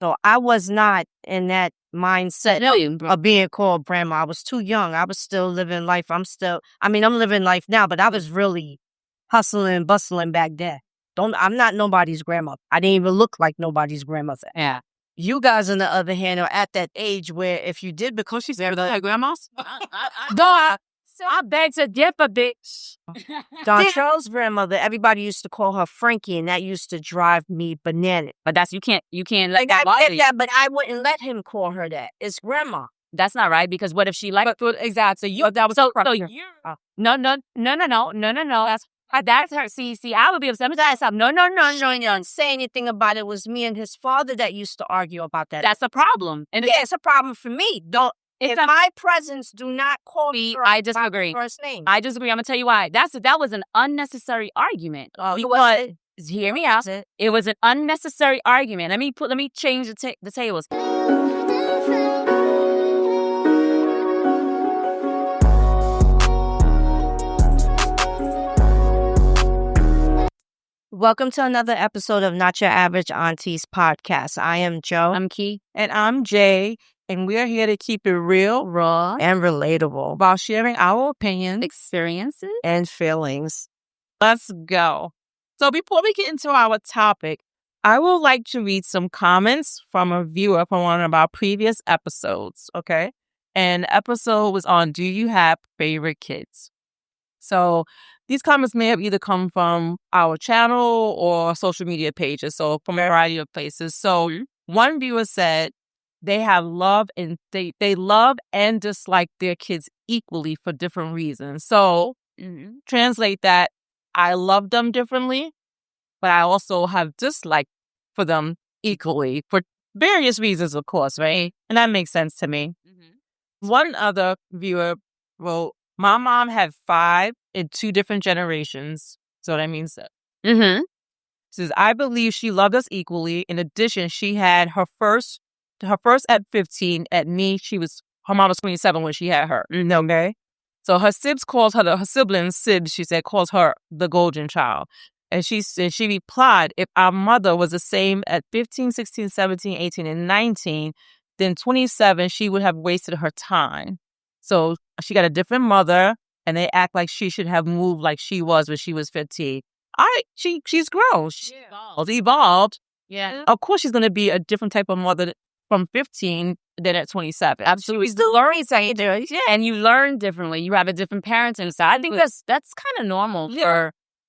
So I was not in that mindset of being called grandma. I was too young. I was still living life. I'm living life now, but I was really hustling, bustling back then. I'm not nobody's grandma. I didn't even look like nobody's grandmother. Yeah. You guys, on the other hand, are at that age where if you did, because she's there, her grandmas. I beg to differ, bitch. Don Charles' grandmother, everybody used to call her Frankie, and that used to drive me bananas. But you can't let I that get that, but I wouldn't let him call her that. It's grandma. That's not right, because what if she liked exactly? No. That's her. See, I would be upset. No. Say anything about it. It was me and his father that used to argue about that. That's a problem, and it's a problem for me. In my presence, do not call me. I disagree. First name. I disagree. I'm gonna tell you why. That was an unnecessary argument. What? Hear me out. It was an unnecessary argument. Let me change the tables. Welcome to another episode of Not Your Average Aunties podcast. I am Joe. I'm Key. And I'm Jay. And we're here to keep it real, raw, and relatable while sharing our opinions, experiences, and feelings. Let's go. So before we get into our topic, I would like to read some comments from a viewer from one of our previous episodes, okay? And the episode was on, do you have favorite kids? So these comments may have either come from our channel or social media pages, so from a variety of places. So one viewer said, they love and dislike their kids equally for different reasons. So translate that, I love them differently, but I also have dislike for them equally for various reasons, of course, right? And that makes sense to me. One other viewer wrote, my mom had 5 in 2 different generations. So that means that. Says, I believe she loved us equally. In addition, she had her first at 15. At me, her mom was 27 when she had her. Okay? So her siblings, she said, calls her the golden child. And she replied, if our mother was the same at 15, 16, 17, 18, and 19, then 27, she would have wasted her time. So she got a different mother, and they act like she should have moved like she was when she was 15. She's grown. She's evolved. Yeah. Of course, she's going to be a different type of mother from 15 than at 27. Absolutely. She's still learning something. Yeah, and you learn differently. You have a different parenting style. I think that's kind of normal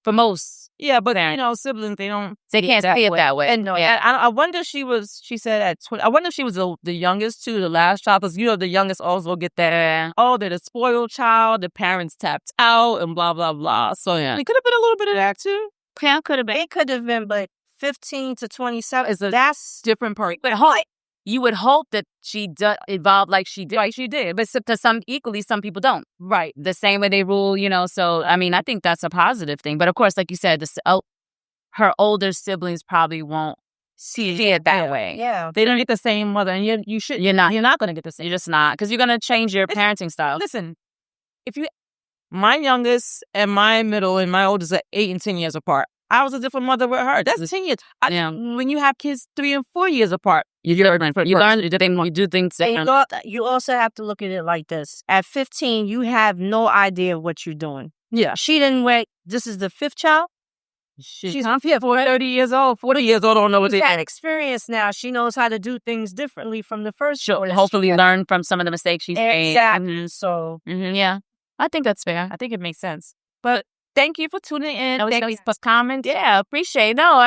for most. Yeah, but parents. Siblings, they can't say it that way. And I wonder if she was the youngest too, the last child, because the youngest also get that, they're the spoiled child, the parents tapped out and blah, blah, blah. So yeah, it could have been a little bit of that too. Yeah, could have been. It could have been, but 15 to 27 that's different part. But you would hope that she evolved like she did. Like she did. But to some people don't. Right. The same way they rule, So, I mean, I think that's a positive thing. But of course, like you said, her older siblings probably won't see it that way. Yeah. They don't get the same mother. And you're not going to get the same. You're just not. Because you're going to change your parenting style. Listen, my youngest and my middle and my oldest are 8 and 10 years apart. I was a different mother with her. That's 10 years. When you have kids 3 and 4 years apart, you do things different. You also have to look at it like this. At 15, you have no idea what you're doing. Yeah. She didn't wait. This is the 5th child. She's 30 years old, 40 years old, don't know what they had experience now. She knows how to do things differently from the first. She'll hopefully learn from some of the mistakes she's made. Exactly. So, yeah, I think that's fair. I think it makes sense. But thank you for tuning in. Thank you for commenting. Yeah, I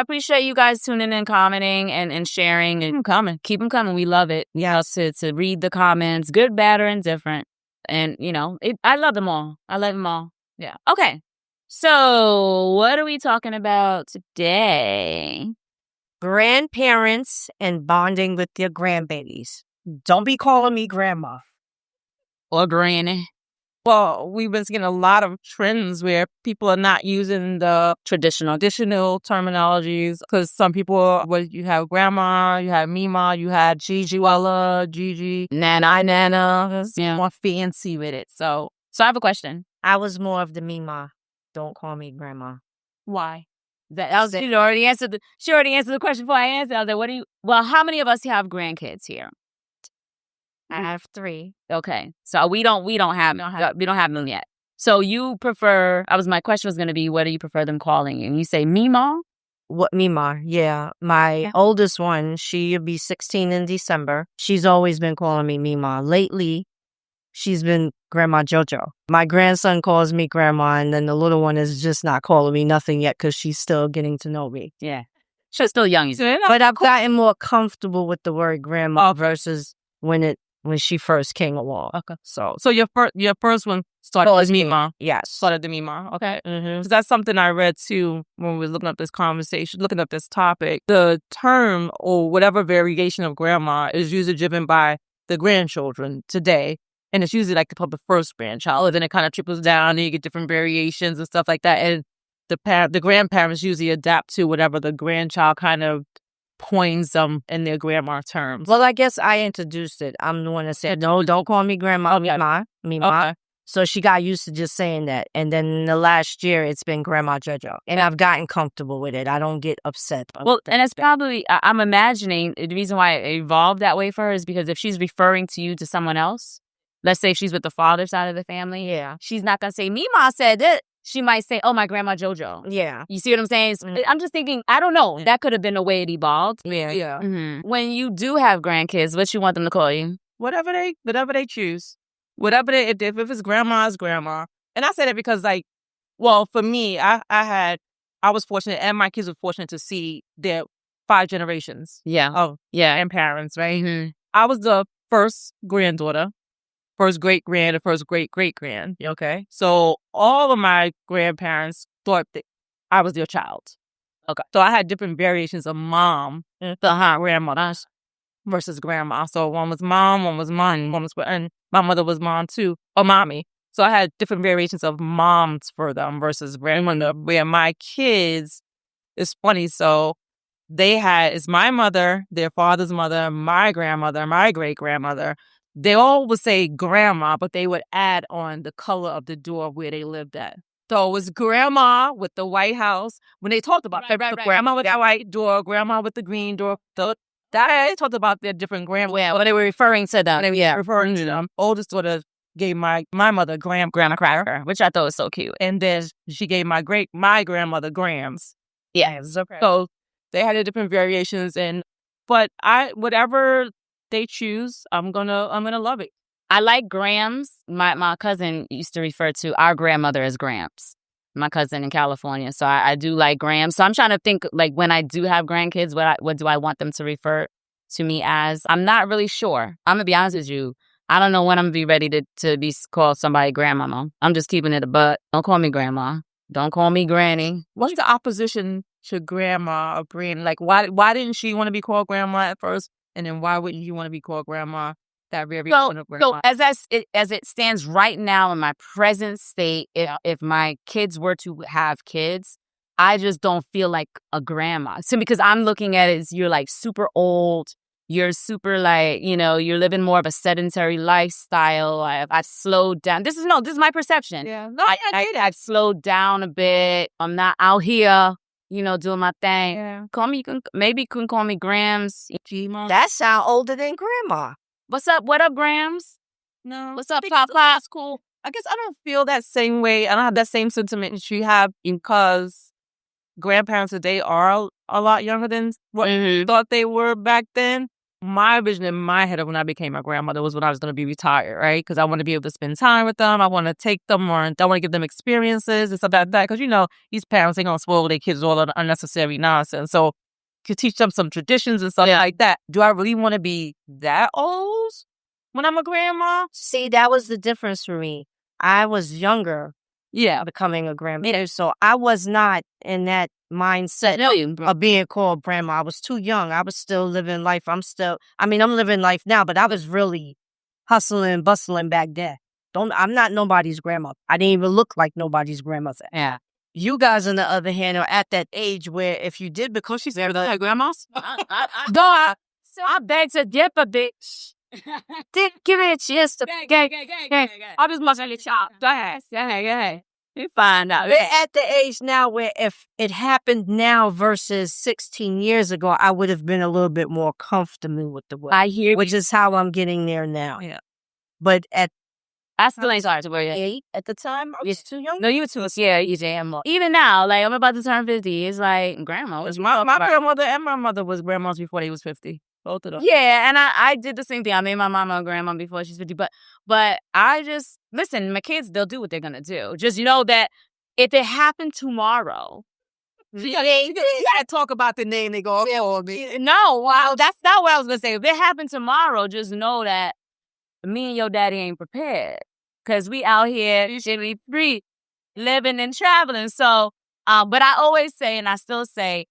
appreciate you guys tuning in, commenting, and sharing. Keep them coming. We love it. Yeah, to read the comments, good, bad, or indifferent. And, I love them all. Yeah. Okay. So what are we talking about today? Grandparents and bonding with your grandbabies. Don't be calling me grandma. Or granny. Well, we've been seeing a lot of trends where people are not using the traditional terminologies, because some people, you have grandma, you have Mima, you had GiGi, GiGi, Nana, more fancy with it. So I have a question. I was more of the Mima. Don't call me grandma. Why? That was it. She already answered the question before I answered. I was like, well, how many of us have grandkids here? I have 3. Okay. So we don't have them yet. So you prefer, my question was going to be, what do you prefer them calling you? And you say Mima? What, Mima? Yeah. My oldest one, she'll be 16 in December. She's always been calling me Mima. Lately, she's been Grandma JoJo. My grandson calls me Grandma, and then the little one is just not calling me nothing yet because she's still getting to know me. Yeah. She's still young. But I've gotten more comfortable with the word Grandma versus when she first came along. Okay. So your first one started as Mima. Yes. Started the Mima. Okay. Because that's something I read too when we were looking up this conversation, looking up this topic. The term or whatever variation of grandma is usually driven by the grandchildren today. And it's usually like the first grandchild. And then it kind of triples down and you get different variations and stuff like that. And the grandparents usually adapt to whatever the grandchild kind of coins them in their grandma terms. Well, I guess I introduced it. I'm the one that said, no, don't call me Grandma, Mima. Okay. So she got used to just saying that. And then in the last year, it's been Grandma JoJo. And I've gotten comfortable with it. I don't get upset. Well, and it's probably, I'm imagining the reason why it evolved that way for her is because if she's referring to you to someone else, let's say she's with the father side of the family. Yeah. She's not going to say, Mima said it. She might say, oh, my Grandma JoJo. Yeah. You see what I'm saying? I'm just thinking, I don't know. That could have been the way it evolved. Yeah. Mm-hmm. When you do have grandkids, what you want them to call you? Whatever they choose. Whatever if it's grandma, it's grandma. And I say that because for me, I was fortunate and my kids were fortunate to see their 5 generations. Yeah. Of grandparents, right? Mm-hmm. I was the first granddaughter. First great-grand and first great-great-grand, okay? So all of my grandparents thought that I was their child. Okay. So I had different variations of mom, grandmothers versus grandma. So one was mom, one was mom, and my mother was mom too, or mommy. So I had different variations of moms for them versus grandmother, where my kids, it's funny, so it's my mother, their father's mother, my grandmother, my great-grandmother. They all would say grandma, but they would add on the color of the door where they lived at. So it was grandma with the white house. When they talked about grandma with the white door, grandma with the green door, they talked about their different grandma. Yeah, when they were referring to them. Referring to them. Oldest daughter gave my mother Grandma Cracker, which I thought was so cute. And then she gave my grandmother Grams. Yeah. Okay. So they had the different variations, but whatever they choose, I'm gonna love it. I like Grams. My cousin used to refer to our grandmother as Gramps. My cousin in California, so I do like Grams. So I'm trying to think when I do have grandkids, what do I want them to refer to me as? I'm not really sure. I'm gonna be honest with you. I don't know when I'm gonna be ready to be called somebody grandmama. I'm just keeping it a butt. Don't call me grandma. Don't call me granny. What's the opposition to grandma or granny? Why didn't she want to be called grandma at first? And then why wouldn't you want to be called grandma? That variation of grandma. So as it stands right now in my present state, if my kids were to have kids, I just don't feel like a grandma. So because I'm looking at it as you're super old, you're super you're living more of a sedentary lifestyle. I've slowed down. This is my perception. Yeah, no, I've slowed down a bit. I'm not out here. Doing my thing. Yeah. You can call me Grams. That sound older than Grandma. What's up? What up, Grams? No. What's up, Pop? That's cool. I guess I don't feel that same way. I don't have that same sentiment that you have because grandparents today are a lot younger than what you thought they were back then. My vision in my head of when I became a grandmother was when I was going to be retired, right? Because I want to be able to spend time with them. I want to take them I want to give them experiences and stuff like that. Because, these parents, they're going to spoil their kids with all the unnecessary nonsense. So to teach them some traditions and stuff like that. Do I really want to be that old when I'm a grandma? See, that was the difference for me. I was younger. Becoming a grandmother. So I was not in that mindset of being called grandma. I was too young. I was still living life. I'm living life now, but I was really hustling, bustling back then. I'm not nobody's grandma. I didn't even look like nobody's grandmother. Yeah. You guys, on the other hand, are at that age where if you did because she's there, the grandmas. I beg to differ, bitch. Didn't give it a chance to. I just must let you out. Go ahead. We find out. We're at the age now where if it happened now versus 16 years ago, I would have been a little bit more comfortable with the way. I hear, which is how I'm getting there now. Yeah. But at I still ain't sorry to where you 8 at the time, I was too young. No, you were too. Yeah, you damn. Even now, like I'm about to turn 50. It's like grandma was My grandmother and my mother was grandmas before they was 50. Both of them. Yeah, and I did the same thing. I made my mama a grandma before she's 50. But I just listen. My kids, they'll do what they're gonna do. Just know that if it happened tomorrow, You gotta talk about the name. They go, oh, me. no, wow, that's not what I was gonna say. If it happened tomorrow, just know that me and your daddy ain't prepared. Cause we out here should be free, living and traveling. So, but I always say, and I still say,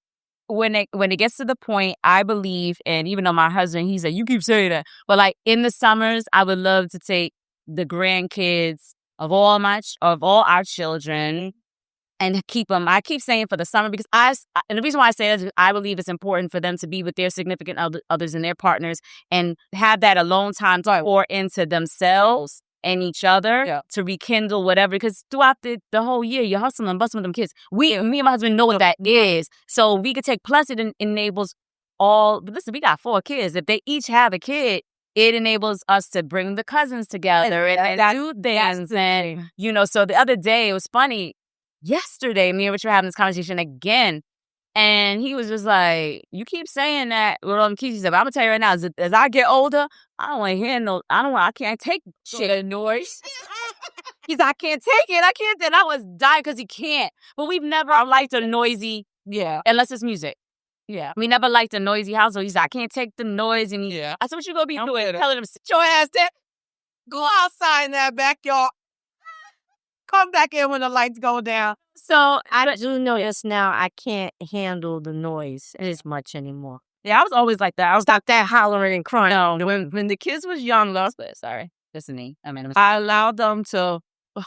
when it gets to the point, I believe, and even though my husband, he said, you keep saying that, but like in the summers, I would love to take the grandkids of all our children and keep them. I keep saying for the summer because and the reason why I say that is I believe it's important for them to be with their significant others and their partners and have that alone time to pour into themselves and each other to rekindle whatever. Because throughout the whole year, you're hustling and busting with them kids. Me and my husband know what that is. So we could take, plus it enables all, but listen, we got 4 kids. If they each have a kid, it enables us to bring the cousins together and do things. And, so the other day, it was funny. Yesterday, me and Rich were having this conversation again. And he was just like, you keep saying that with all them kids. He said, but I'm going to tell you right now, as I get older, I don't want to hear I can't take shit noise. He's like, I can't take it. I can't. And I was dying because he can't. But we've never liked a noisy, unless it's music. Yeah. We never liked a noisy household. He's like, I can't take the noise. And I said, what you going to be doing? Telling him, sit your ass there. Go outside in that backyard. Come back in when the lights go down. So I do notice now I can't handle the noise as much anymore. Yeah, I was always like that. I was Stop that hollering and crying. no, when the kids was young, Sorry, listening. I allowed them to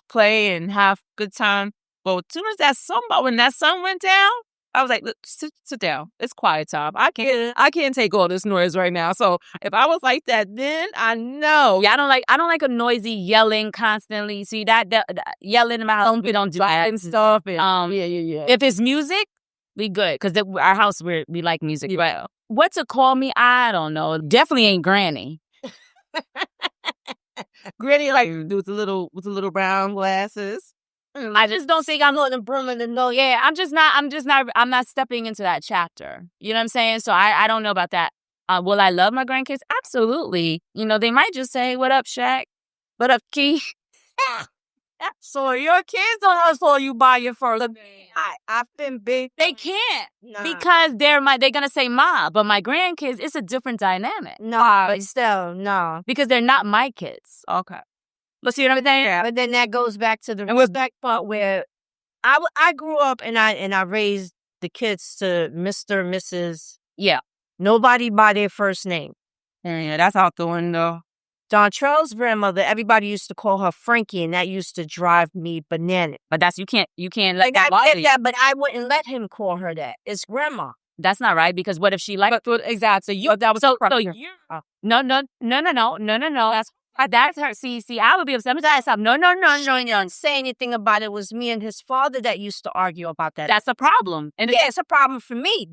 play and have good time. But as soon as when that sun went down, I was like, look, sit down. It's quiet time. I can't take all this noise right now. So if I was like that then, I know. Yeah, I don't like a noisy yelling constantly. See that yelling in my house, we don't do that And stuff. And, If it's music, we good because our house we like music. Right. What to call me? I don't know. Definitely ain't Granny. Granny like with the little brown glasses. I just don't think I'm letting broom in the nose. Yeah, I'm not stepping into that chapter. You know what I'm saying? So I don't know about that. Will I love my grandkids? Absolutely. They might just say, what up, Shaq? What up, Key? So your kids don't hustle you buy your first. I've been big. They can't because they're gonna say ma, but my grandkids, it's a different dynamic. No, but still, no. Because they're not my kids. Okay. But see what I'm saying? Yeah. But then that goes back to the respect part where I grew up and I raised the kids to Mr., Mrs. Yeah. Nobody by their first name. Yeah, that's out the window. Dontrell's grandmother, everybody used to call her Frankie, and that used to drive me bananas. But you can't let that bother you. But I wouldn't let him call her that. It's grandma. That's not right because what if she liked exactly? No. That's her. See, I would be upset. No. Don't say anything about it. It was me and his father that used to argue about that. That's a problem. And it's a problem for me.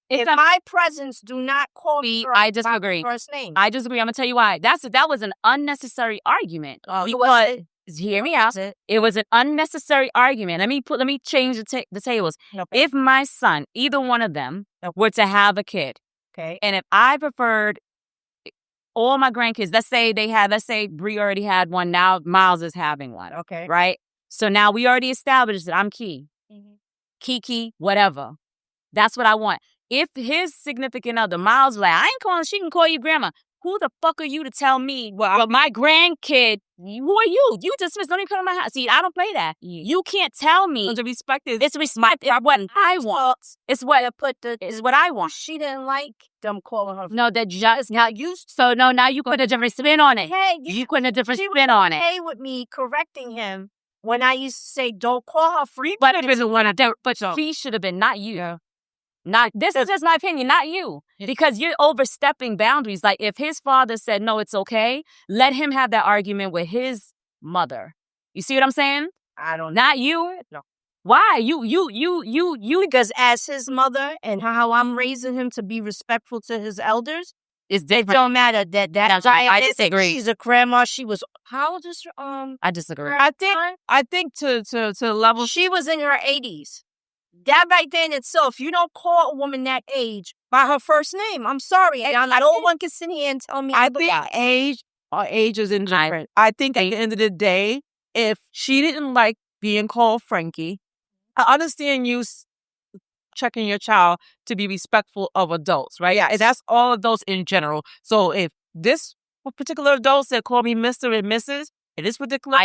If my presence, do not call me. I disagree. First name. I disagree. I'm gonna tell you why. That was an unnecessary argument. Hear me out. It was an unnecessary argument. Let me change the tables. Okay. If my son, either one of them, were to have a kid, okay, and if I preferred all my grandkids, let's say Bree already had one, now Miles is having one. Okay. Right? So now we already established that I'm Key. Mm-hmm. Kiki, whatever. That's what I want. If his significant other, Miles, like, I ain't calling, she can call you grandma. Who the fuck are you to tell me, well, my grandkid, who are you? You dismiss, don't even come to my house. See, I don't play that. You can't tell me. The respect is... It's respect. It's what I want. It's what I want. She didn't like them calling her. No, that just not used. So, no, now you put a different spin on it. Hey, you put a different spin on it. Okay with me correcting him when I used to say, don't call her free. But it isn't one I don't. But she should have been, not you. Yeah. This is just my opinion, not you. Because you're overstepping boundaries. Like, if his father said, no, it's okay, let him have that argument with his mother. You see what I'm saying? I don't. Not you. No. Why? You. Because as his mother and how I'm raising him to be respectful to his elders, It's it different. don't matter that I disagree. she's a grandma. She was how old is I disagree. I think to level. she was in her 80s. That right there in itself, you don't call a woman that age by her first name. I'm sorry. No one can sit here and tell me. I think age is indifferent. I think at the end of the day, if she didn't like being called Frankie, I understand you checking your child to be respectful of adults, right? Yes. And that's all adults in general. So if this particular adult said call me Mr. and Mrs., and this particular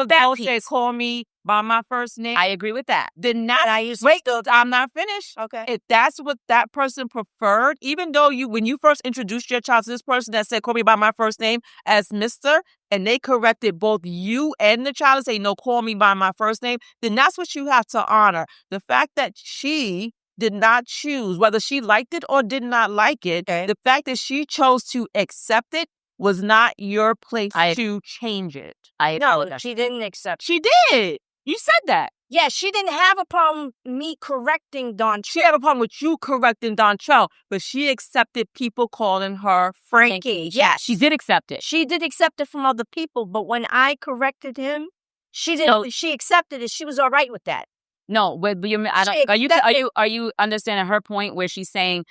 adult said call me by my first name, I agree with that. then not. Wait, I'm not finished. Okay. If that's what that person preferred, even though when you first introduced your child to this person that said call me by my first name as Mr., and they corrected both you and the child and say no, call me by my first name, then that's what you have to honor. The fact that she did not choose whether she liked it or did not like it, the fact that she chose to accept it was not your place to change it. No, she didn't accept. She did. You said that. Yeah, she didn't have a problem me correcting Dontrell. She had a problem with you correcting Dontrell, but she accepted people calling her Frankie. Yes, She did accept it. she did accept it from other people, but when I corrected him, she didn't. She accepted it. She was all right with that. No, but I don't. Are you understanding her point where she's saying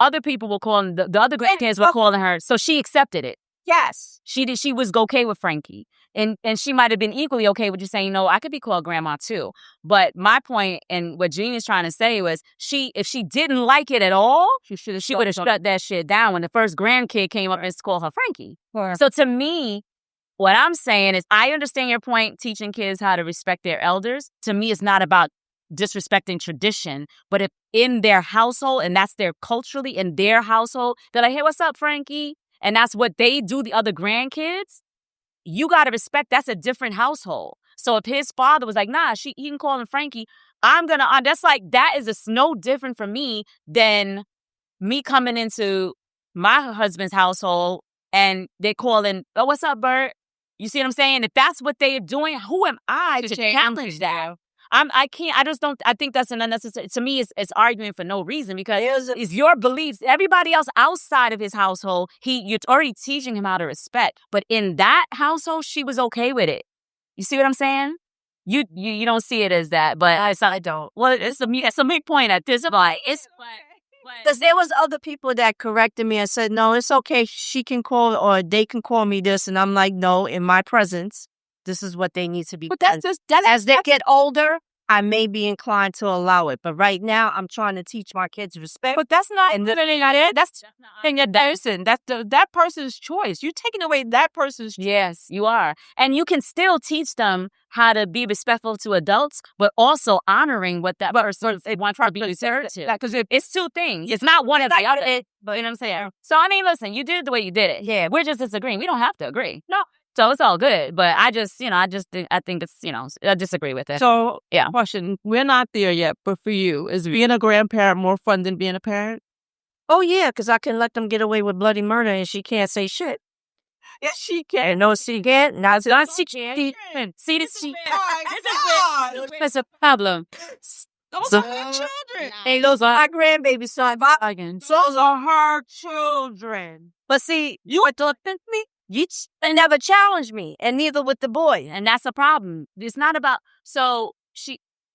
other people were calling the other grandkids were calling her, so she accepted it. Yes, she did. She was okay with Frankie, and she might have been equally okay with you saying, "No, I could be called grandma too." But my point and what Jean is trying to say was, if she didn't like it at all, she would have shut that shit down when the first grandkid came up and called her Frankie. Sure. So to me, what I'm saying is, I understand your point, teaching kids how to respect their elders. To me, it's not about disrespecting tradition, but if in their household, and that's their culturally in their household, they're like, "Hey, what's up, Frankie?" And that's what they do, the other grandkids, you got to respect that's a different household. So if his father was like, nah, he can call him Frankie, that's like, that is no different for me than me coming into my husband's household and they're calling, "Oh, what's up, Bert?" You see what I'm saying? If that's what they're doing, who am I to challenge that? I think that's an unnecessary, to me, it's arguing for no reason because it's your beliefs. Everybody else outside of his household, you're already teaching him how to respect. But in that household, she was okay with it. You see what I'm saying? You don't see it as that, but I don't. Well, it's a big point at this point. Because there was other people that corrected me and said, "No, it's okay. She can call or they can call me this," and I'm like, "No, in my presence, this is what they need to be." But that's as they get older, I may be inclined to allow it. But right now, I'm trying to teach my kids respect. But that's not. That's that person's choice. You're taking away that person's choice. Yes, you are. And you can still teach them how to be respectful to adults, but also honoring what that person wants to be assertive. Because it's two things. It's not one of the other. But you know what I'm saying? So, I mean, listen, you did it the way you did it. Yeah, we're just disagreeing. We don't have to agree. No. So it's all good. But I think it's, I disagree with it. So, yeah. Question, we're not there yet, but for you, is being a grandparent more fun than being a parent? Oh, yeah, because I can let them get away with bloody murder and she can't say shit. Yes, she can. And no, she can't. Not she can. See this? That's a problem. Those are her children. Hey, those are my grandbaby son. Those are her children. But see, you me. They never challenged me, and neither with the boy. And that's a problem. It's not about,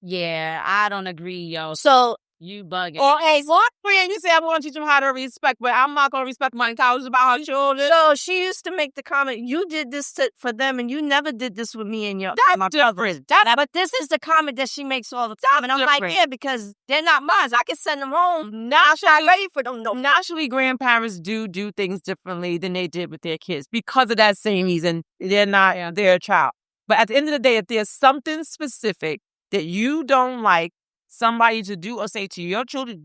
I don't agree, yo. So, you bugging. Or, hey, what friend you say I'm going to teach them how to respect, but I'm not going to respect my child. It's about her children. So, she used to make the comment, "You did this for them, and you never did this with me and my brothers." But this is the comment that she makes all the time. And I'm like, yeah, because they're not mine. I can send them home. Naturally, for them. Naturally, grandparents do things differently than they did with their kids because of that same reason. They're not their child. But at the end of the day, if there's something specific that you don't like somebody to do or say to your children,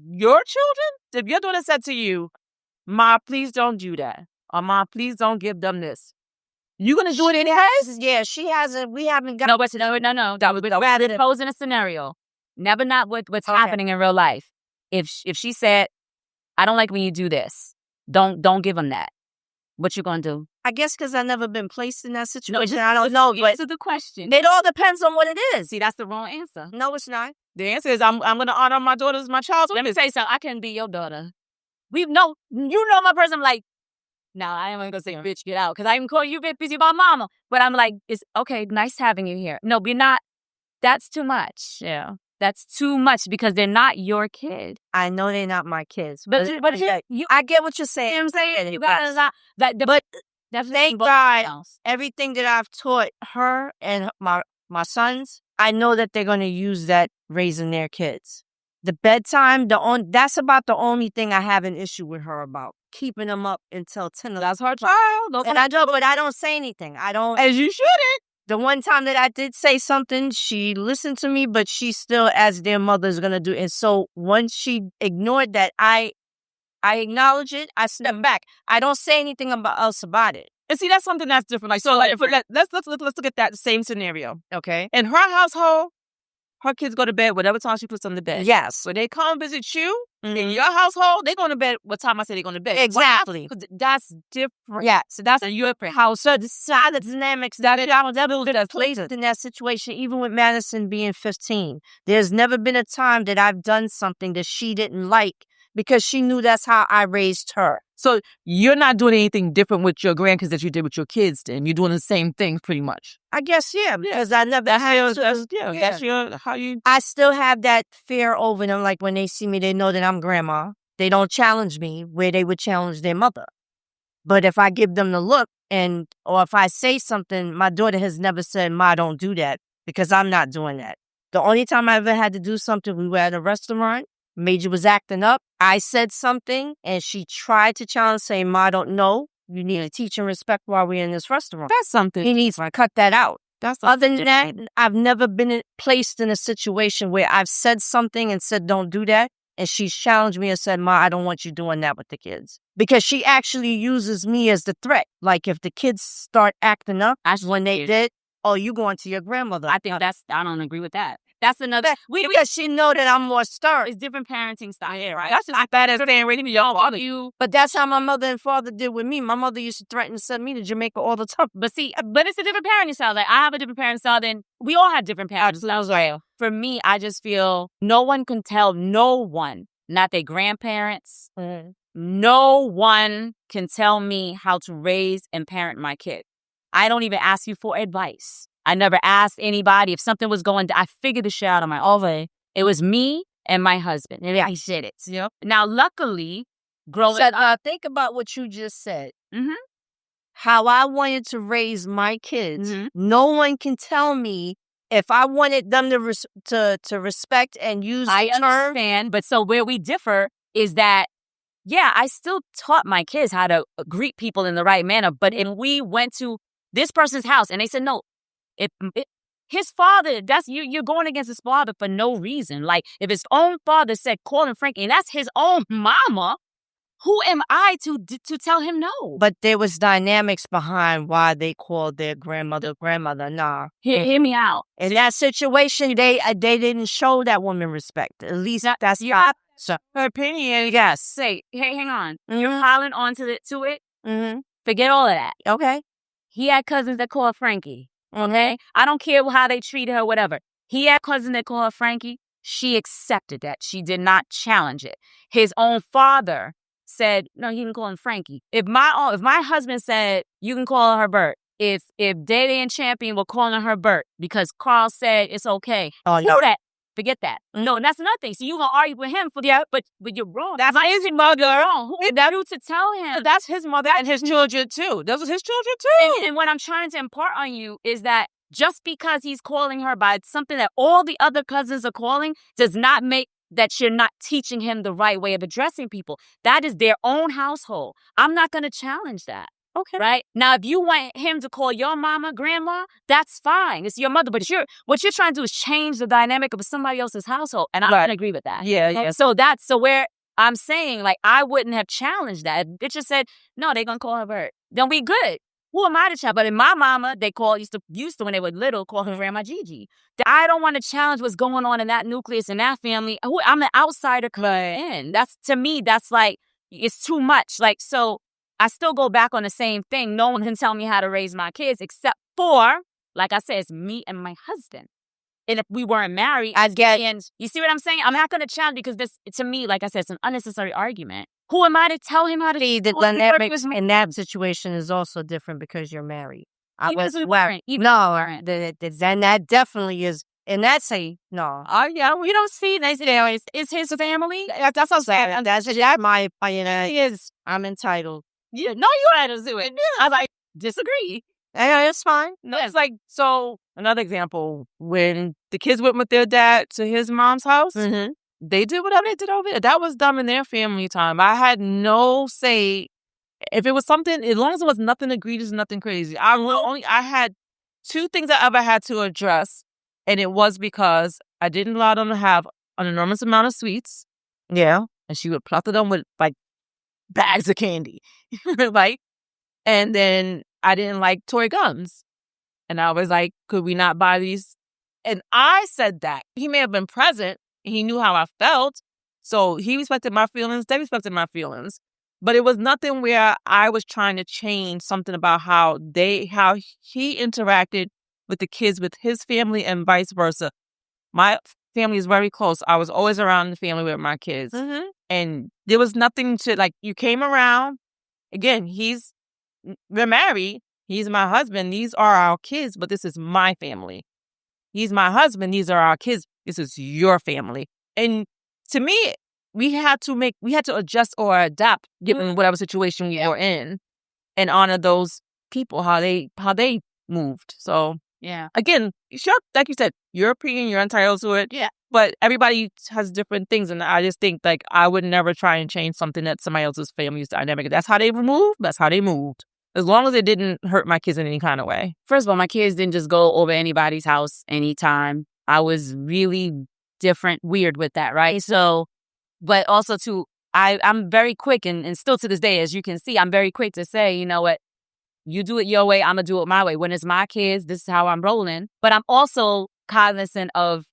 if your daughter said to you, "Ma, please don't do that," or "Ma, please don't give them this," you gonna do it anyhow? Yeah, she hasn't. We haven't got. No. That was posing a scenario. Never not what's happening in real life. If she said, "I don't like when you do this. Don't give them that," what you gonna do? I guess because I've never been placed in that situation. No, I don't know. But answer the question. it all depends on what it is. See, that's the wrong answer. No, it's not. The answer is I'm going to honor my daughter as my child. Let me say something. I can be your daughter. You know my person. I'm like, no, I ain't gonna say, bitch, get out. Because I even call you bitch because you're my mama. But I'm like, it's okay, nice having you here. No, we're not. That's too much. Yeah. That's too much because they're not your kid. I know they're not my kids. But I get what you're saying. I'm saying, But thank God, else. everything that I've taught her and my sons, I know that they're going to use that raising their kids. The bedtime, that's about the only thing I have an issue with her about. Keeping them up until 10. That's her child. And I don't say anything. I don't. As you shouldn't. The one time that I did say something, she listened to me, but she still, as their mother, is going to do. And so once she ignored that, I acknowledge it. I step back. I don't say anything else about it. And see, that's something that's different. Like, so, like, let's look at that same scenario. Okay. In her household, her kids go to bed whatever time she puts them to bed. Yes. When they come visit you, in your household, they go to bed what time I say they go to bed. Exactly. That's different. Yeah. So that's your house. So the dynamics that plays in that situation, even with Madison being 15, there's never been a time that I've done something that she didn't like because she knew that's how I raised her. So you're not doing anything different with your grandkids that you did with your kids then. You're doing the same thing pretty much. I guess, yeah, because I never... That's how you... I still have that fear over them. Like when they see me, they know that I'm grandma. They don't challenge me where they would challenge their mother. But if I give them the look or if I say something, my daughter has never said, Ma, don't do that, because I'm not doing that. The only time I ever had to do something, we were at a restaurant. Major was acting up. I said something, and she tried to challenge, saying, Ma, I don't know. You need to teach and respect while we're in this restaurant. That's something. He needs to cut that out. Other than that, different. I've never been placed in a situation where I've said something and said, don't do that. And she's challenged me and said, Ma, I don't want you doing that with the kids. Because she actually uses me as the threat. Like if the kids start acting up, when they did, oh, you going to your grandmother. I think I don't agree with that. That's another... Because she know that I'm more stern. It's different parenting style. Yeah, right. That's just not bad as saying, raising y'all bother you. But that's how my mother and father did with me. My mother used to threaten to send me to Jamaica all the time. But it's a different parenting style. Like, I have a different parenting style than... We all have different parenting styles. For me, I just feel no one can tell no one, not their grandparents, no one can tell me how to raise and parent my kid. I don't even ask you for advice. I never asked anybody if something was going down. I figured the shit out on my own. It was me and my husband. And I did it. Yep. Now, luckily, growing up... think about what you just said. Mm-hmm. How I wanted to raise my kids. Mm-hmm. No one can tell me if I wanted them to respect and use I understand, but so where we differ is that, yeah, I still taught my kids how to greet people in the right manner. But if we went to this person's house and they said, no, his father, you're going against his father for no reason. Like if his own father said, call him Frankie, and that's his own mama, who am I to tell him no? But there was dynamics behind why they called their grandmother. Nah. Hear me out. In that situation, they didn't show that woman respect. At least that's her opinion. Yes. Say, hey, hang on. Mm-hmm. You're piling onto it. Mm-hmm. Forget all of that. Okay. He had cousins that called Frankie. Okay? I don't care how they treated her, whatever. He had cousins that called her Frankie. She accepted that. She did not challenge it. His own father said, no, you can call him Frankie. If my husband said, you can call her Bert. If Day and Champion were calling her Bert because Carl said it's okay. Oh, know that. Forget that. No, that's nothing. So you gonna argue with him but you're wrong. That's not his mother. Who is that to tell him? That's his mother and his children too. Those are his children too. And what I'm trying to impart on you is that just because he's calling her by something that all the other cousins are calling does not make that you're not teaching him the right way of addressing people. That is their own household. I'm not going to challenge that. Okay. Right? Now, if you want him to call your mama grandma, that's fine. It's your mother. But what you're trying to do is change the dynamic of somebody else's household. And I don't agree with that. Yeah, yeah. So where I'm saying, like, I wouldn't have challenged that. If it just said, no, they're going to call her Bert. Then we good. Who am I to challenge? But in my mama, they used to when they were little, call her Grandma GiGi. I don't want to challenge what's going on in that nucleus in that family. I'm an outsider coming in. To me, that's like, it's too much. Like, so I still go back on the same thing. No one can tell me how to raise my kids except for, like I said, it's me and my husband. And if we weren't married, I'd get in. You see what I'm saying? I'm not going to challenge because this, to me, like I said, it's an unnecessary argument. Who am I to tell him how to See, in that situation is also different because you're married. I was married. No, then that definitely is. And that's no. Oh, yeah, we don't see nice areas. It's his family. That's what I'm saying. That's my opinion. I'm entitled. Yeah, no, you had to do it. I was like, disagree. Yeah, it's fine. No, it's like, so another example, when the kids went with their dad to his mom's house, they did whatever they did over there. That was them in their family time. I had no say. If it was something, as long as it was nothing egregious, nothing crazy. I had 2 things I ever had to address, and it was because I didn't allow them to have an enormous amount of sweets. Yeah. And she would pluck them with, like, bags of candy. Like, and then I didn't like toy guns. And I was like, could we not buy these? And I said that. He may have been present. He knew how I felt. So he respected my feelings. They respected my feelings. But it was nothing where I was trying to change something about how he interacted with the kids, with his family, and vice versa. My family is very close. I was always around the family with my kids. And there was nothing to, like, you came around. Again, we're married. He's my husband. These are our kids, but this is my family. He's my husband. These are our kids. This is your family. And to me, we had to adjust or adapt given whatever situation we were in, and honor those people, how they moved. So yeah, again, sure, like you said, your opinion, you're entitled to it. Yeah. But everybody has different things, and I just think, like, I would never try and change something that somebody else's family's dynamic. That's how they moved. That's how they moved. As long as it didn't hurt my kids in any kind of way. First of all, my kids didn't just go over anybody's house anytime. I was really weird with that, right? So, but also too, I'm very quick, and still to this day, as you can see, I'm very quick to say, you know what, you do it your way, I'm going to do it my way. When it's my kids, this is how I'm rolling. But I'm also cognizant of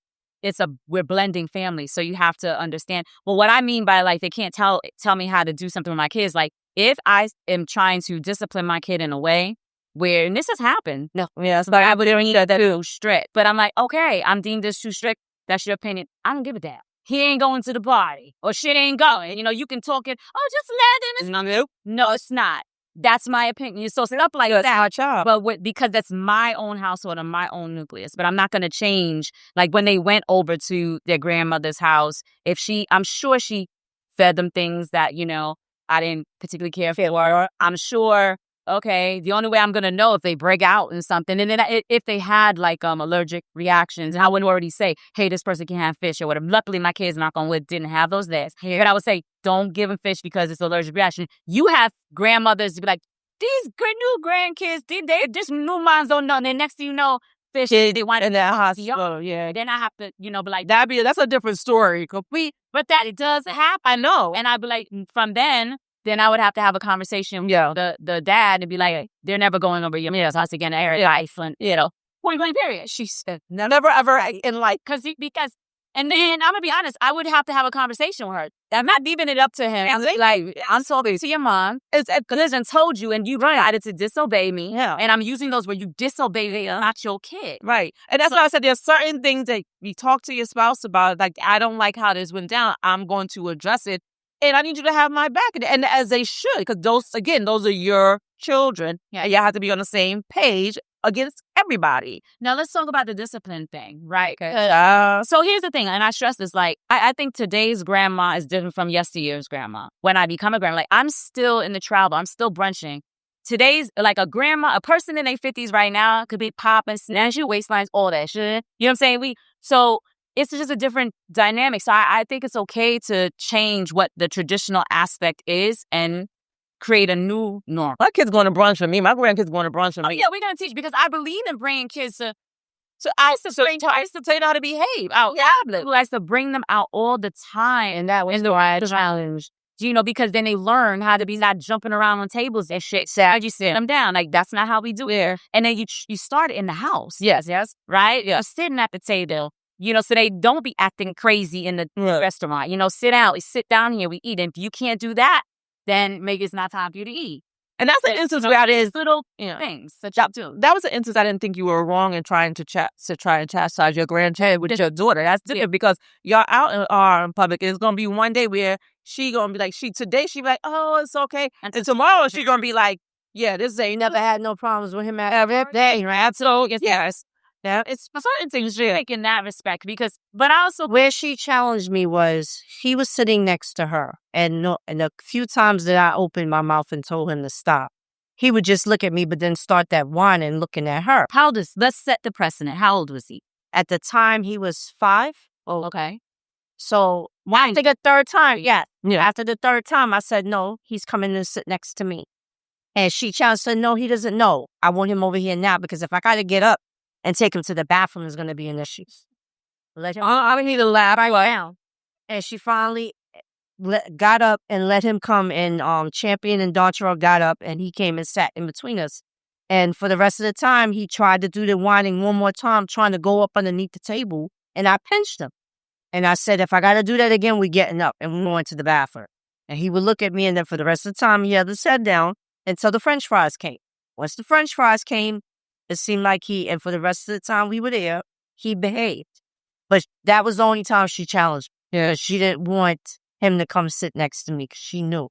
we're blending families. So you have to understand, well, what I mean by, like, they can't tell me how to do something with my kids. Like, if I am trying to discipline my kid in a way where, and this has happened. No, yes, but I would need that too strict. But I'm like, okay, I'm deemed this too strict. That's your opinion. I don't give a damn. He ain't going to the party, or shit ain't going. You know, you can talk it. Oh, just let him. No, it's not. That's my opinion. So stuff like that. But because that's my own household and my own nucleus. But I'm not going to change. Like, when they went over to their grandmother's house, I'm sure she fed them things that, you know, I didn't particularly care for. I'm sure, okay, the only way I'm going to know if they break out in something, and then if they had, like, allergic reactions, I wouldn't already say, hey, this person can have fish or whatever. Luckily, my kids, knock on wood, didn't have those days. But I would say, don't give them fish because it's an allergic reaction. You have grandmothers to be like, these new grandkids, they just new minds don't know. And then next thing you know, fish, they want in that hospital. Yeah. Then I have to, be like, that's a different story. But that it does happen. I know. And I'd be like, from then I would have to have a conversation with the dad and be like, they're never going over your meals house again. Iceland, point blank period. She said, never ever in life. Because, and then I'm gonna be honest, I would have to have a conversation with her. I'm not leaving it up to him. I'm talking to your mom. Listen, told you, and you decided to disobey me. Yeah. And I'm using those where you disobey, not your kid. Right. And that's why I said there's certain things that you talk to your spouse about. Like, I don't like how this went down. I'm going to address it. And I need you to have my back. And as they should, because those are your children. Yeah. And you have to be on the same page against everybody. Now, let's talk about the discipline thing, right? So here's the thing, and I stress this, like, I think today's grandma is different from yesteryear's grandma. When I become a grandma, like, I'm still in the travel. I'm still brunching. Today's, like, a person in their 50s right now could be popping, snatching waistlines, all that shit. You know what I'm saying? So it's just a different dynamic. So I think it's okay to change what the traditional aspect is and create a new norm. My kid's going to brunch with me. My grandkids going to brunch with me. Oh, yeah, we're going to teach, because I believe in bringing kids to... So I used to tell you how to behave out. Yeah, I used to bring them out all the time. And that was the right challenge. Because then they learn how to be not jumping around on tables and shit. So you sit them down. Like, that's not how we do it. And then you start it in the house. Yes. Right? Yeah. You're sitting at the table. So they don't be acting crazy in the restaurant. Sit down here, we eat. And if you can't do that, then maybe it's not time for you to eat. And that's an instance where it is little things that you do. That was an instance I didn't think you were wrong in trying to try and chastise your grandchild with your daughter. That's different because y'all out in public. It's gonna be one day where she gonna be like, today she be like, oh, it's okay, and tomorrow she gonna be like, yeah, this ain't Never had no problems with him every day, right? So yes. Yeah, it's certain things you think in that respect but also where she challenged me was he was sitting next to her, and a few times that I opened my mouth and told him to stop, he would just look at me, but then start that whining, looking at her. Let's set the precedent. How old was he? At the time, he was 5. Oh, okay. So after the third time, after the third time, I said, no, he's coming to sit next to me. And she challenged, said, no, he doesn't know. I want him over here now because if I got to get up and take him to the bathroom, is going to be an issue. Let him. I need to laugh right down. And she finally got up and let him come. And Champion and Dontrell got up, and he came and sat in between us. And for the rest of the time, he tried to do the whining one more time, trying to go up underneath the table. And I pinched him. And I said, if I got to do that again, we're getting up and we're going to the bathroom. And he would look at me, and then for the rest of the time, he had his head down until the French fries came. Once the French fries came, it seemed like and for the rest of the time we were there, he behaved. But that was the only time she challenged me. Yeah, she didn't want him to come sit next to me because she knew.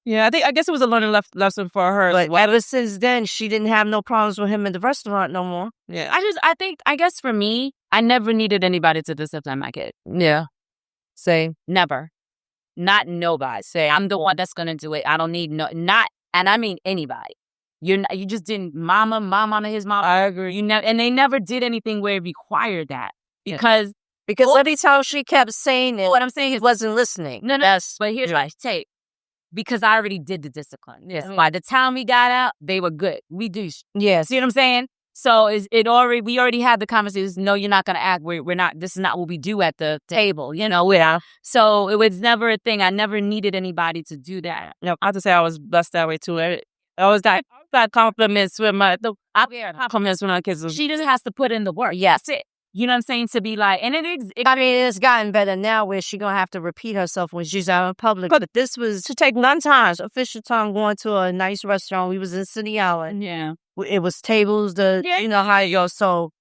Yeah, I guess it was a learning lesson for her. But ever since then, she didn't have no problems with him in the restaurant no more. Yeah, I guess for me, I never needed anybody to discipline my kid. Yeah, same. Never, not nobody. Say I'm the one that's gonna do it. I don't need and I mean anybody. You just didn't. Mama, his mom. I agree. And they never did anything where it required that because every time she kept saying it, what I'm saying is wasn't listening. No. But here's what I say. Because I already did the discipline. Yes. By the time we got out, they were good. We do. Yes. See what I'm saying? So we already had the conversation. No, you're not going to act. We're not. This is not what we do at the table. Yeah. So it was never a thing. I never needed anybody to do that. No, I have to say I was blessed that way too. I always got compliments with compliments with my kids. She just has to put in the work. Yes. That's it. You know what I'm saying? To be like, and it's gotten better now where she's going to have to repeat herself when she's out in public. But this was to take 9 times, official time going to a nice restaurant. We was in City Island. Yeah. It was tables, you know how it goes. So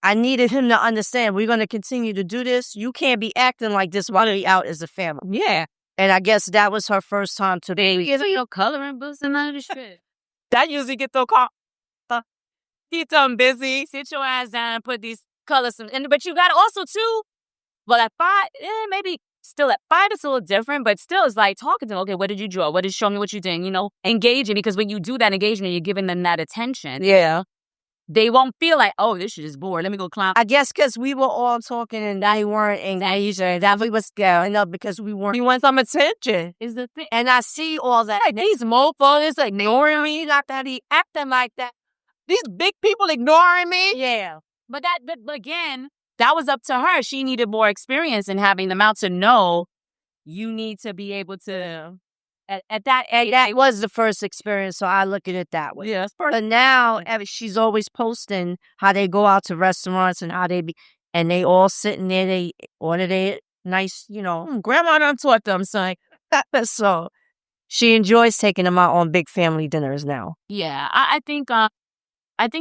I needed him to understand we're going to continue to do this. You can't be acting like this while we out as a family. Yeah. And I guess that was her first time to be. Coloring books and none of this shit. That usually get the call. Keep them busy. Sit your ass down and put these colors but you got to also too. Well, at 5, maybe still at 5 it's a little different, but still it's like talking to them. Okay, what did you draw? What show me what you did? Engaging, because when you do that engagement, you're giving them that attention. Yeah. They won't feel like, oh, this shit is bored. Let me go climb. I guess because we were all talking and they weren't engaged. That we was going up because we weren't. You want some attention. Is the thing. And I see all that. Like, these mofos is ignoring me like that. He acting like that. These big people ignoring me. Yeah. But again, that was up to her. She needed more experience in having them out to know you need to be able to. At that age, that was the first experience, so I look at it that way. Yes. But now she's always posting how they go out to restaurants and how and they all sitting there. They order their nice, Grandma done taught them, son. So she enjoys taking them out on big family dinners now. Yeah, I think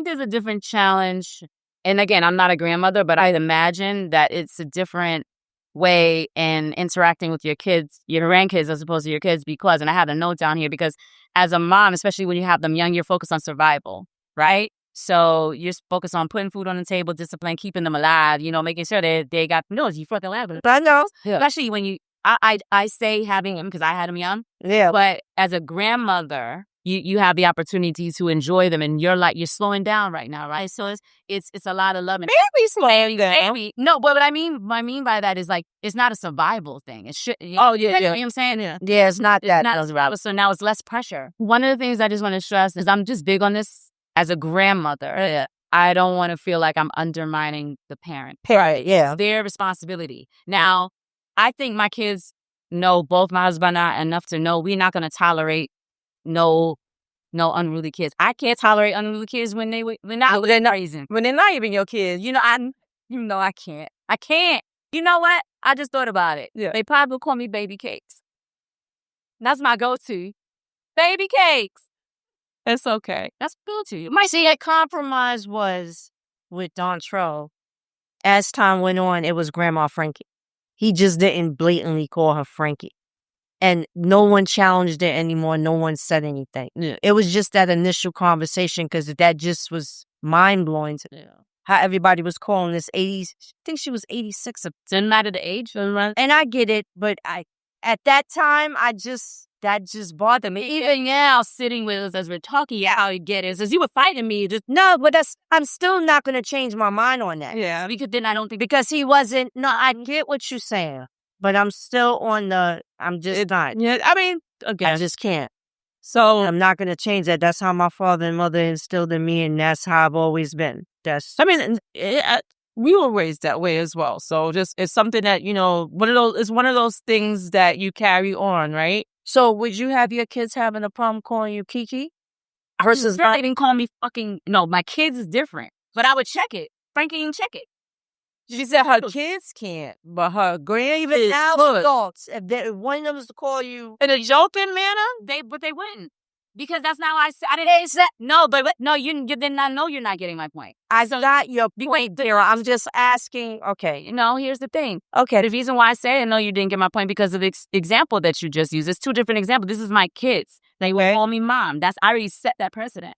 there's a different challenge. And again, I'm not a grandmother, but I'd imagine that it's a different way in interacting with your kids, your grandkids, as opposed to your kids, because, and I had a note down here, because as a mom, especially when you have them young, you're focused on survival, right? So you're focused on putting food on the table, discipline, keeping them alive, making sure they got meals. You fucking laugh. I know. Yeah. Especially when I say having them because I had them young. Yeah. But as a grandmother, you have the opportunity to enjoy them, and you're slowing down right now, right? So it's a lot of love. Maybe slowing down. No, but what I mean by that is it's not a survival thing. It should. Oh yeah, you know what I'm saying? Yeah, it's not that. So now it's less pressure. One of the things I just want to stress is I'm just big on this as a grandmother. Yeah. I don't want to feel like I'm undermining the parent. Right. Yeah. It's their responsibility. Now, I think my kids know, both my husband and I, enough to know we're not going to tolerate no unruly kids. I can't tolerate unruly kids when they're not raising. When they're not even your kids. I can't. I can't. You know what? I just thought about it. Yeah. They probably will call me baby cakes. That's my go-to. Baby cakes. It's okay. That's cool to you. See, a compromise was with Dontrell. As time went on, it was Grandma Frankie. He just didn't blatantly call her Frankie. And no one challenged it anymore. No one said anything. Yeah. It was just that initial conversation because that just was mind-blowing to them. How everybody was calling this 80s. I think she was 86. Didn't matter the age. And I get it, but at that time, that just bothered me. Even now, sitting with us as we're talking, how you get it. As you were fighting me, just No, but I'm still not going to change my mind on that. Yeah. because then I don't think Because he wasn't, no, I get what you're saying, but I'm still on I'm just not. Yeah. I mean, again. I just can't. So I'm not going to change that. That's how my father and mother instilled in me, and that's how I've always been. I mean, we were raised that way as well. So just it's something that it's one of those things that you carry on, right? So would you have your kids having a problem calling you Kiki? versus not even call me fucking. No, my kids is different, but I would check it. Frankie didn't check it. She said her kids can't, but her even now adults, if one of them was to call you in a joking manner, but they wouldn't. Because that's not what I said. I didn't say no, but no, you did not know. You're not getting my point. I got your point, Dara. I'm just asking. Okay, Here's the thing. Okay, the reason why I say no, you didn't get my point because of the example that you just used. It's two different examples. This is my kids. They will call me mom. I already set that precedent.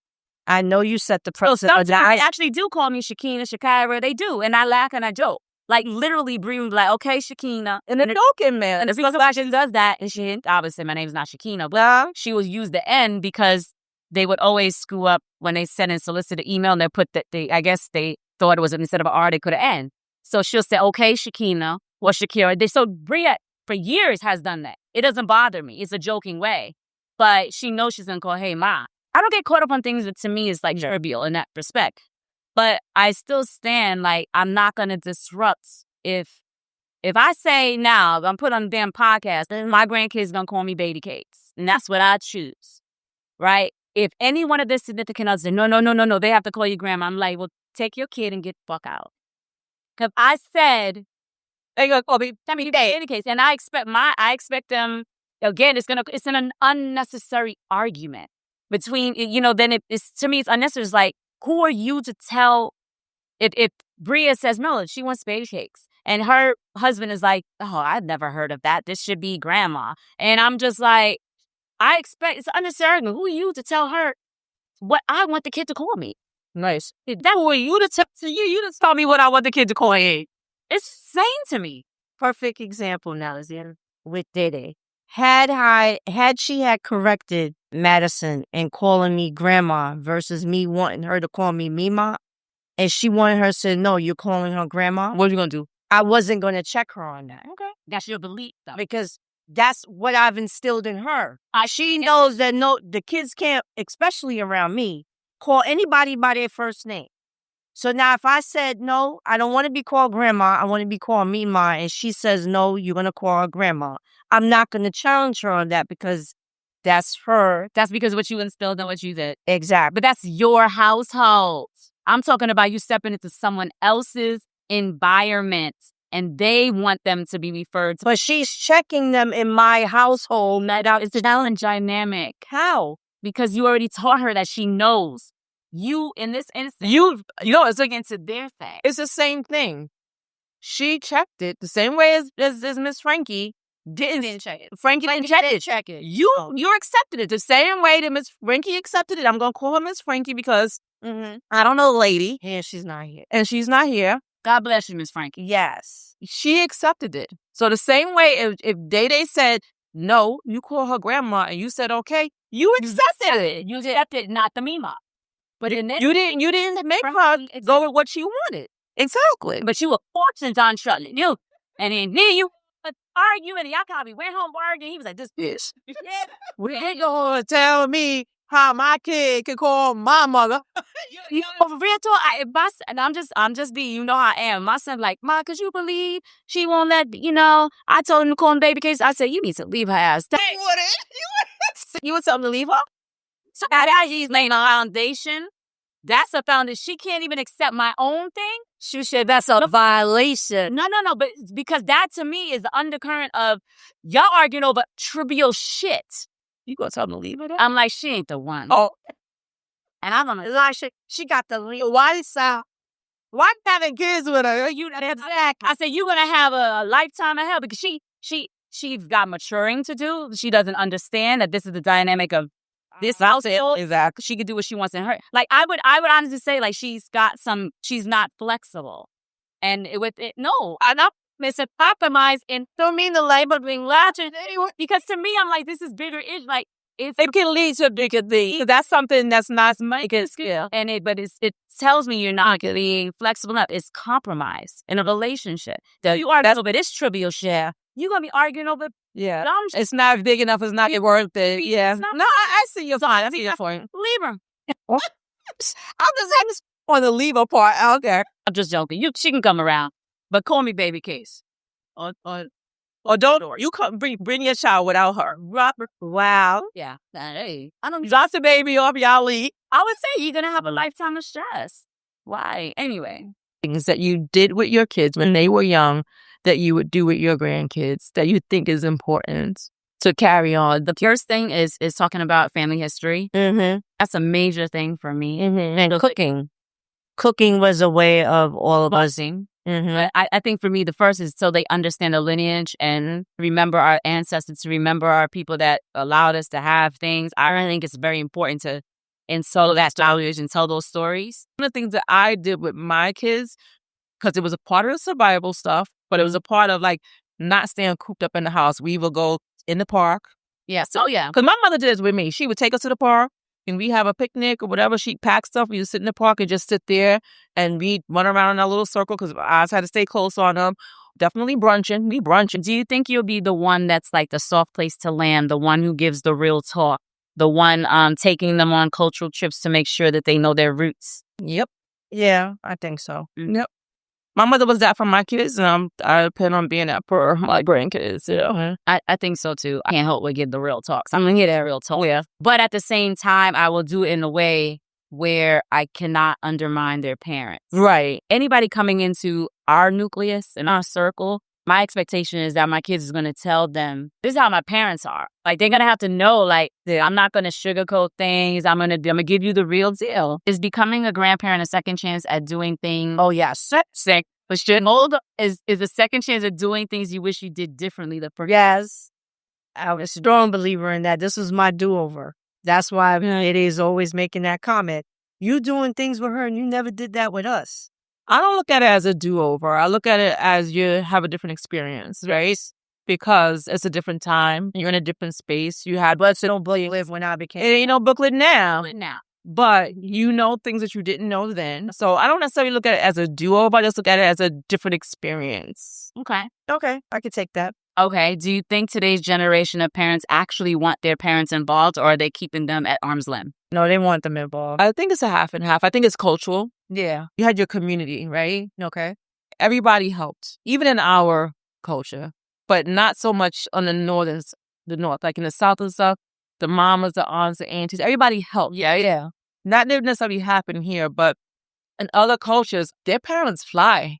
I know you set the precedent. So I actually do call me Shakina, Shakira. They do, and I laugh and I joke. Like, literally, Bree was like, okay, Shakina. And the joking, man. And if she does that, and she obviously, my name's not Shakina, but she will use the N because they would always screw up when they send in solicited email and they put that I guess they thought it was instead of an R, they could have N. So she'll say, okay, Shakina or Shakira. So Bree, for years, has done that. It doesn't bother me. It's a joking way. But she knows she's going to call, hey, Ma. I don't get caught up on things that to me is like trivial in that respect. But I still stand like I'm not going to disrupt if I say now, I'm put on a damn podcast, then my grandkids going to call me baby cakes. And that's what I choose, right? If any one of their significant others say, no, they have to call you grandma. I'm like, well, take your kid and get the fuck out. Because I said, they're going to call me in any case. And I expect them, again, it's an unnecessary argument between, then it's, to me, it's unnecessary. It's like, who are you to tell if Bria says no, she wants baby cakes. And her husband is like, oh, I've never heard of that. This should be grandma. And I'm just like, I expect it's unnecessary. Who are you to tell her what I want the kid to call me? Nice. That were you to tell you to tell me what I want the kid to call me. It's insane to me. Perfect example now is with Dede. Had she had corrected Madison and calling me grandma versus me wanting her to call me Mima, and she wanted her to say, no, you're calling her grandma, what are you going to do? I wasn't going to check her on that. Okay. That's your belief, though. Because that's what I've instilled in her. She knows that the kids can't, especially around me, call anybody by their first name. So now if I said, no, I don't want to be called grandma, I want to be called Mima, and she says, no, you're going to call her grandma, I'm not going to challenge her on that because that's her. That's because what you instilled and what you did. Exactly. But that's your household. I'm talking about you stepping into someone else's environment and they want them to be referred to. But she's checking them in my household. It's a challenge dynamic. How? Because you already taught her that she knows. You, in this instance, it's against their thing. It's the same thing. She checked it the same way as Miss Frankie didn't check it. Frankie didn't check it. You accepted it the same way that Miss Frankie accepted it. I'm going to call her Miss Frankie because I don't know, lady. And she's not here. And she's not here. God bless you, Miss Frankie. Yes. She accepted it. So the same way if Day said, no, you call her grandma and you said, okay, you accepted it. You accepted not the Mima. But you didn't make her go with what she wanted. Exactly. But you were fortunate on shutting you. And then you arguing and y'all probably went home arguing. He was like, this bitch. We ain't gonna tell me how my kid can call my mother. For real talk, and I'm just being, you know how I am. My son like, Ma, could you believe she won't let, I told him to call him baby case. I said, you need to leave her ass. You would tell him to leave her? So she's laying a foundation. That's a foundation. She can't even accept my own thing. She said that's a violation. No. But because that to me is the undercurrent of y'all arguing over trivial shit. You gonna tell him to leave her? I'm like, she ain't the one. Oh. And I'm like, Elisha, she got the Why having kids with her? I said, you're going to have a lifetime of hell because she's got maturing to do. She doesn't understand that this is the dynamic of this household. Exactly. She could do what she wants in her. Like, I would honestly say, like, she's not flexible. And no, it's a compromise. And don't mean the label being latched anyway. Because to me, I'm like, this is bigger. It's like, it can lead to bigger things. That's something that's not making skill. But it tells me you're not being flexible enough. It's compromise in a relationship. You argue over this trivial share. You're going to be arguing over dumb shit. It's not big enough. It's not worth it. Yeah. No, I see your point. I see your point. Leave her. I'm just on the leave her part. Okay. I'm just joking. She can come around. But call me baby case. Or don't you come bring your child without her. Robert. Wow. Yeah. Hey, I don't drop the baby off, y'all leave. I would say you're gonna have a lifetime of stress. Why? Anyway. Things that you did with your kids when they were young that you would do with your grandkids that you think is important to carry on. The first thing is talking about family history. Mm-hmm. That's a major thing for me. Mm-hmm. And cooking. Cooking was a way of all of us. Mm-hmm. I think for me, the first is so they understand the lineage and remember our ancestors, to remember our people that allowed us to have things. I really think it's very important to instill that knowledge and tell those stories. One of the things that I did with my kids, because it was a part of the survival stuff, but it was a part of like not staying cooped up in the house. We would go in the park. Yeah. So yeah. Because my mother did this with me. She would take us to the park. And we have a picnic or whatever. She'd pack stuff. We would sit in the park and just sit there and we'd run around in our little circle because our eyes had to stay close on them. Definitely brunching. We brunching. Do you think you'll be the one that's like the soft place to land, the one who gives the real talk, the one taking them on cultural trips to make sure that they know their roots? Yep. Yeah, I think so. Yep. My mother was that for my kids, and I plan on being that for my grandkids. Yeah, I think so too. I can't help but give the real talk. So I'm gonna get that real talk. Yeah, but at the same time, I will do it in a way where I cannot undermine their parents. Right. Anybody coming into our nucleus and our circle, my expectation is that my kids is gonna tell them this is how my parents are. Like they're gonna have to know, like I'm not gonna sugarcoat things. I'm gonna give you the real deal. Is becoming a grandparent a second chance at doing things? Oh yes, But should is a second chance at doing things you wish you did differently the first. Yes. I'm a strong believer in that. This was my do-over. That's why it is always making that comment. You doing things with her and you never did that with us. I don't look at it as a do-over. I look at it as you have a different experience, right? Because it's a different time. You're in a different space. You had live when I became. It ain't no booklet now. But you know things that you didn't know then. So I don't necessarily look at it as a do-over. I just look at it as a different experience. Okay, I could take that. Okay, do you think today's generation of parents actually want their parents involved, or are they keeping them at arm's length? No, they want them involved. I think it's a half and half. I think it's cultural. Yeah. You had your community, right? Okay. Everybody helped, even in our culture, but not so much on the north. Like in the south and stuff, the mamas, the aunts, the aunties, everybody helped. Yeah. Not necessarily happen here, but in other cultures, their parents fly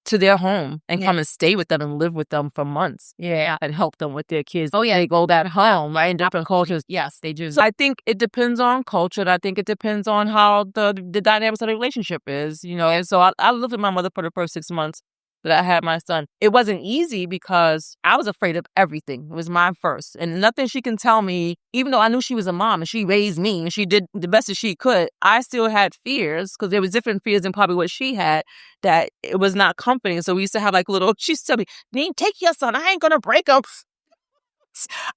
to their home and come and stay with them and live with them for months. Yeah. And help them with their kids. Oh, yeah. They go back home, right? In different cultures. Yes, they do. So I think it depends on culture. And I think it depends on how the dynamics of the relationship is, And so I lived with my mother for the first 6 months that I had my son. It wasn't easy because I was afraid of everything. It was my first. And nothing she can tell me, even though I knew she was a mom and she raised me and she did the best that she could, I still had fears because there was different fears than probably what she had, that it was not comforting. So we used to have she used to tell me, Nene, take your son. I ain't going to break him.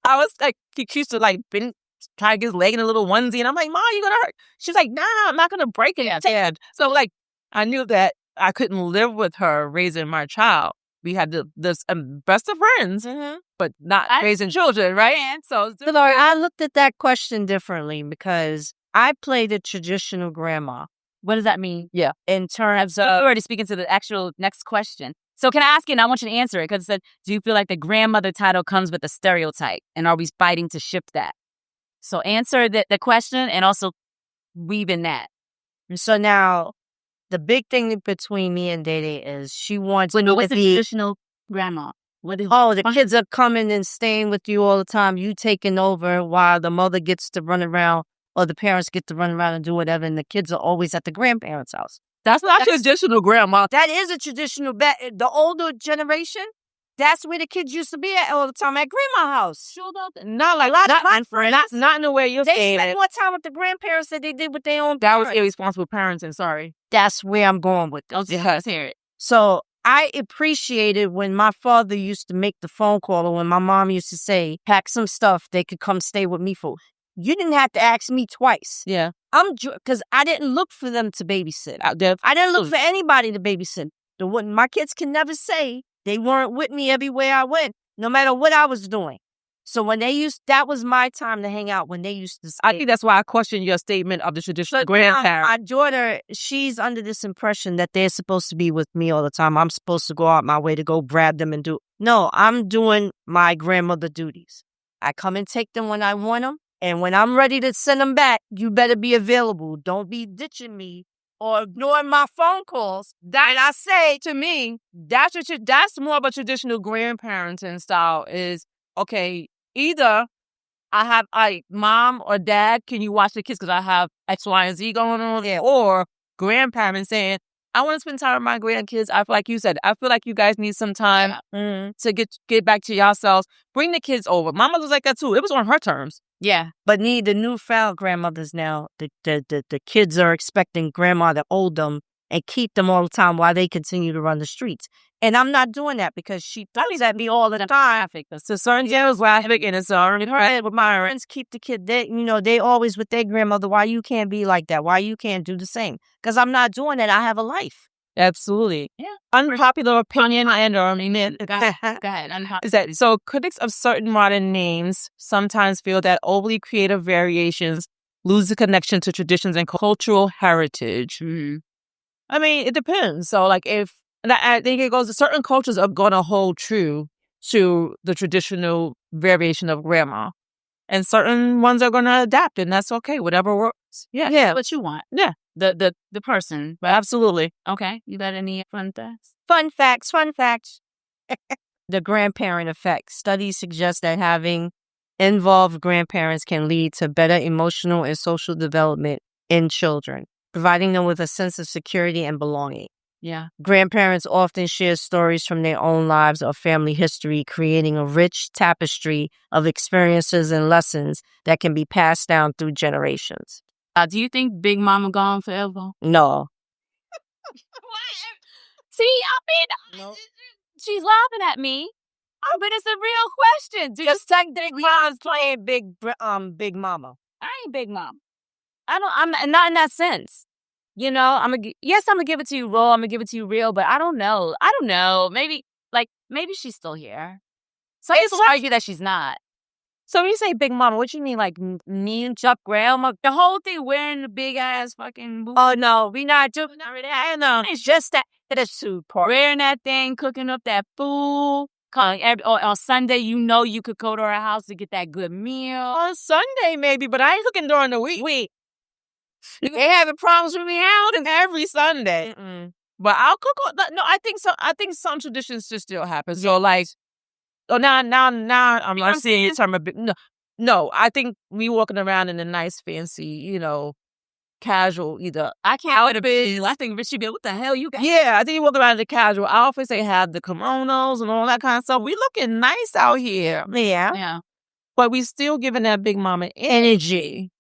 I was like, she used to try to get his leg in a little onesie. And I'm like, Mom, you going to hurt? She's like, nah, I'm not going to break it. Yeah. So I knew that I couldn't live with her raising my child. We had the best of friends, but not raising children, right? And so I looked at that question differently because I played a traditional grandma. What does that mean? Yeah. In terms of, we're already speaking to the actual next question. So can I ask you, and I want you to answer it, because it said, do you feel like the grandmother title comes with a stereotype? And are we fighting to shift that? So answer the question and also weave in that. So now, the big thing between me and Dede is she wants what's the traditional grandma? The kids are coming and staying with you all the time. You taking over while the mother gets to run around or the parents get to run around and do whatever, and the kids are always at the grandparents' house. That's not traditional grandma. That is a traditional the older generation, that's where the kids used to be at all the time, at grandma's house. Sure, not like not in the way you're saying. They spent more time with the grandparents than they did with their own That was parents. irresponsible parenting, sorry. That's where I'm going with this. Yeah, let's hear it. So I appreciated when my father used to make the phone call, or when my mom used to say, pack some stuff, they could come stay with me for. You didn't have to ask me twice. Yeah. Because I didn't look for them to babysit. I didn't look for anybody to babysit. My kids can never say they weren't with me everywhere I went, no matter what I was doing. So when that was my time to hang out when they used to stay. I think that's why I question your statement of the traditional grandparent. My daughter, she's under this impression that they're supposed to be with me all the time. I'm supposed to go out my way to go grab them and do. No, I'm doing my grandmother duties. I come and take them when I want them. And when I'm ready to send them back, you better be available. Don't be ditching me or ignoring my phone calls. And I say, to me, that's more of a traditional grandparenting style is, okay, either I have mom or dad, can you watch the kids because I have X, Y, and Z going on? Yeah. Or grandparents saying, I want to spend time with my grandkids. I feel like you said, I feel like you guys need some time to get back to yourselves. Bring the kids over. My mother was like that too. It was on her terms. Yeah, but the newfound grandmothers now, the kids are expecting grandma to hold them and keep them all the time while they continue to run the streets. And I'm not doing that because she throws at me all the time. So certain generals laughing and it's already her with my friends keep the kid. They always with their grandmother. Why you can't be like that? Why you can't do the same? Because I'm not doing that. I have a life. Absolutely. Yeah. Unpopular opinion and or Go ahead. is that so critics of certain modern names sometimes feel that overly creative variations lose the connection to traditions and cultural heritage. Mm-hmm. I mean, it depends. So like I think it goes, certain cultures are going to hold true to the traditional variation of grandma. And certain ones are going to adapt, and that's okay. Whatever works. Yeah. What you want. Yeah. The person. But absolutely. Okay. You got any fun facts? Fun facts. The grandparent effect. Studies suggest that having involved grandparents can lead to better emotional and social development in children, providing them with a sense of security and belonging. Yeah. Grandparents often share stories from their own lives or family history, creating a rich tapestry of experiences and lessons that can be passed down through generations. Do you think Big Mama gone forever? No. See, I mean, she's laughing at me, but it's a real question. Just like Big Mama's playing Big Mama. I ain't Big Mama. I'm not in that sense. You know, I'm gonna give it to you raw. I'm gonna give it to you real, but I don't know. Maybe she's still here. Some people argue that she's not. So when you say Big Mama, what you mean, like mean Chuck grandma? The whole thing wearing the big ass fucking boots. Oh no, we not doing that. I know. It's just that the soup part. Wearing that thing, cooking up that food. On Sunday, you could go to her house to get that good meal. On Sunday maybe, but I ain't cooking during the week. They having problems with me out every Sunday. But I'll cook. No, I think so. I think some traditions just still happen. So like, now I'm not seeing it. No. I think me walking around in a nice, fancy, casual either. I can't outfit. I think Richie, what the hell you got? Yeah, I think you walk around in the casual outfits. They have the kimonos and all that kind of stuff. We looking nice out here. Yeah. But we still giving that Big Mama energy.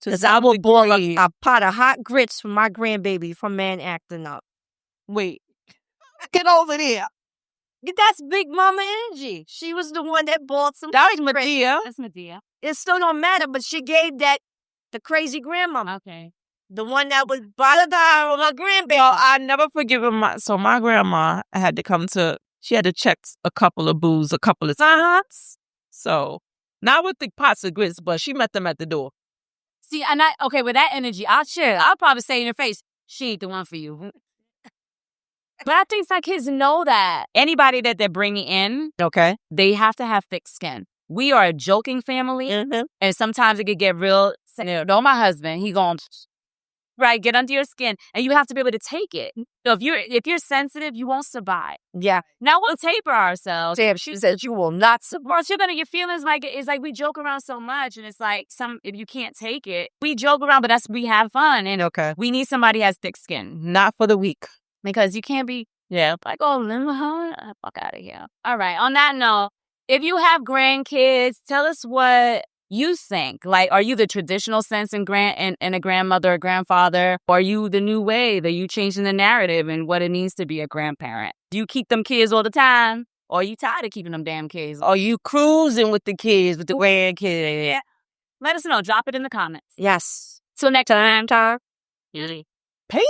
Because I will boil a pot of hot grits for my grandbaby from man acting up. Wait. Get over there. That's Big Mama energy. She was the one that bought some. That was Medea. That's Medea. It still don't matter, but she gave the crazy grandmama. Okay. The one that was bothered her with her grandbaby. Well, I never forgive her. My grandma had to check a couple of booze a couple of times. So, not with the pots of grits, but she met them at the door. See, with that energy, I'll probably say in her face, she ain't the one for you. But I think some kids know that. Anybody that they're bringing in, okay, they have to have thick skin. We are a joking family, and sometimes it could get real. My husband, he going, right, get under your skin, and you have to be able to take it. So if you're sensitive, you won't survive. Yeah. Now we'll taper ourselves. Damn, she said you will not survive. Well, you're gonna get feelings like it's like we joke around so much, and it's like if you can't take it, we joke around, but we have fun, and we need somebody who has thick skin, Not for the weak. because you can't be like, oh, fuck out of here. All right. On that note, if you have grandkids, tell us what you think. Like, are you the traditional sense in a grandmother or grandfather? Or are you the new wave? Are you changing the narrative and what it means to be a grandparent? Do you keep them kids all the time? Or are you tired of keeping them damn kids? Are you cruising with the kids, with the grandkids? Yeah. Let us know. Drop it in the comments. Yes. Till next time. Peace.